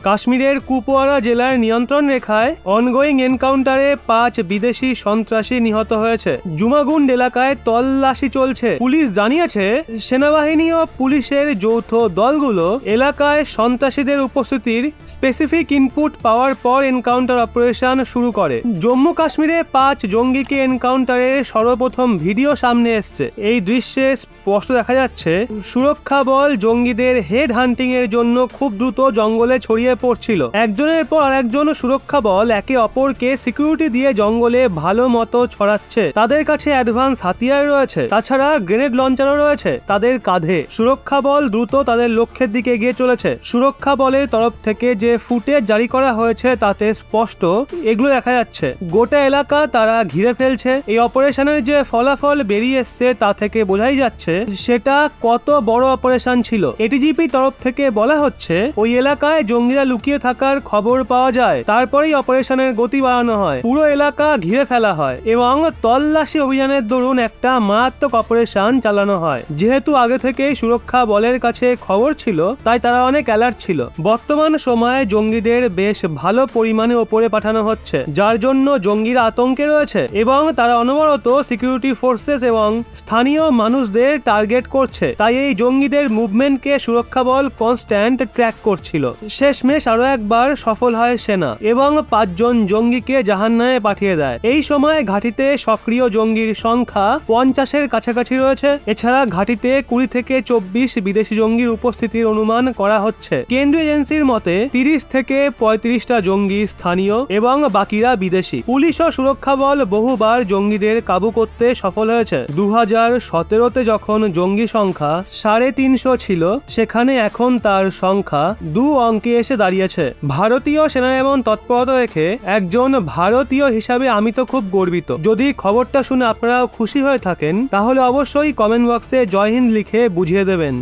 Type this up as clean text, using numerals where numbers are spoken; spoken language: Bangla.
কাশ্মীরের কুপওয়ারা জেলার নিয়ন্ত্রণ রেখায় অনগোয়িং এনকাউন্টারে 5 বিদেশি সন্ত্রাসী নিহত হয়েছে। জুমাগুন্ড এলাকায় তল্লাশি চলছে। পুলিশ জানিয়েছে সেনাবাহিনী ও পুলিশের যৌথ দলগুলো এলাকায় সন্ত্রাসীদের উপস্থিতির স্পেসিফিক ইনপুট পাওয়ার পর এনকাউন্টার অপারেশন শুরু করে। জম্মু কাশ্মীরে 5 জঙ্গিকে এনকাউন্টারের সর্বপ্রথম ভিডিও সামনে এসছে। এই দৃশ্যে স্পষ্ট দেখা যাচ্ছে সুরক্ষা বল জঙ্গিদের হেড হান্টিং এর জন্য খুব দ্রুত জঙ্গলে ছড়িয়ে পড়ছিল। একজনের পর আরেকজন সুরক্ষা বল একে অপরকে সিকিউরিটি দিয়ে জঙ্গলে ভালো মতো ছড়াচ্ছে। তাদের কাছে অ্যাডভান্স হাতিয়ার রয়েছে, তাছাড়া গ্রেনেড লঞ্চারও রয়েছে তাদের কাঁধে। সুরক্ষা বল দ্রুত তাদের লক্ষ্যের দিকে এগিয়ে চলেছে। সুরক্ষা বলের তরফ থেকে যে ফুটেজ জারি করা হয়েছে তাতে স্পষ্ট এগুলো দেখা যাচ্ছে। গোটা এলাকা তারা ঘিরে ফেলছে। এই অপারেশনের যে ফলাফল বেরিয়ে এসছে তা থেকে বোঝাই যাচ্ছে সেটা কত বড় অপারেশন ছিল। এটিজিপি তরফ থেকে বলা হচ্ছে ওই এলাকায় জঙ্গিরা লুকিয়ে থাকার খবর পাওয়া যায়, তারপরেই অপারেশনের গতি বাড়ানো হয়, পুরো এলাকা ঘিরে ফেলা হয় এবং তল্লাশি অভিযানের দরুন একটা মারাত্মক অপারেশন চালানো হয়। যেহেতু আগে থেকেই সুরক্ষা বলের কাছে খবর ছিল তাই তারা অনেক অ্যালার্ট ছিল। বর্তমান সময়ে জঙ্গিদের বেশ ভালো পরিমাণে ওপরে পাঠানো হচ্ছে, যার জন্য জঙ্গিরা আতঙ্কে রয়েছে এবং তারা অনবরত সিকিউরিটি ফোর্সেস এবং স্থানীয় মানুষদের টার্গেট করছে। তাই এই জঙ্গিদের মুভমেন্টকে সুরক্ষা বল কনস্ট্যান্ট ট্র্যাক করছিল। শেষমেশ আরো একবার সফল হয় সেনা এবং 5 জন জঙ্গিকে জাহান্নামে পাঠিয়ে দেয়। এই সময় ঘাঁটিতে সক্রিয় জঙ্গির সংখ্যা 50-এর কাছাকাছি রয়েছে। এছাড়া ঘাঁটিতে 20 থেকে 24 বিদেশি জঙ্গির উপস্থিতির অনুমান করা হচ্ছে। কেন্দ্রীয় এজেন্সির মতে 30 থেকে 35টা জঙ্গি স্থানীয় এবং বাকিরা বিদেশি। পুলিশ ও সুরক্ষা বল বহুবার জঙ্গিদের কাবু করতে সফল হয়েছে। 2017-তে যখন জঙ্গি সংখ্যা 350 ছিল, সেখানে এখন তার সংখ্যা 2 অঙ্কে এসে দাঁড়িয়েছে। ভারতীয় সেনা এমন তৎপরতা দেখে একজন ভারতীয় হিসাবে আমি তো খুব গর্বিত। যদি খবরটা শুনে আপনারা খুশি হয়ে থাকেন তাহলে অবশ্যই কমেন্ট বক্সে জয় হিন্দ লিখে বুঝিয়ে দেবেন।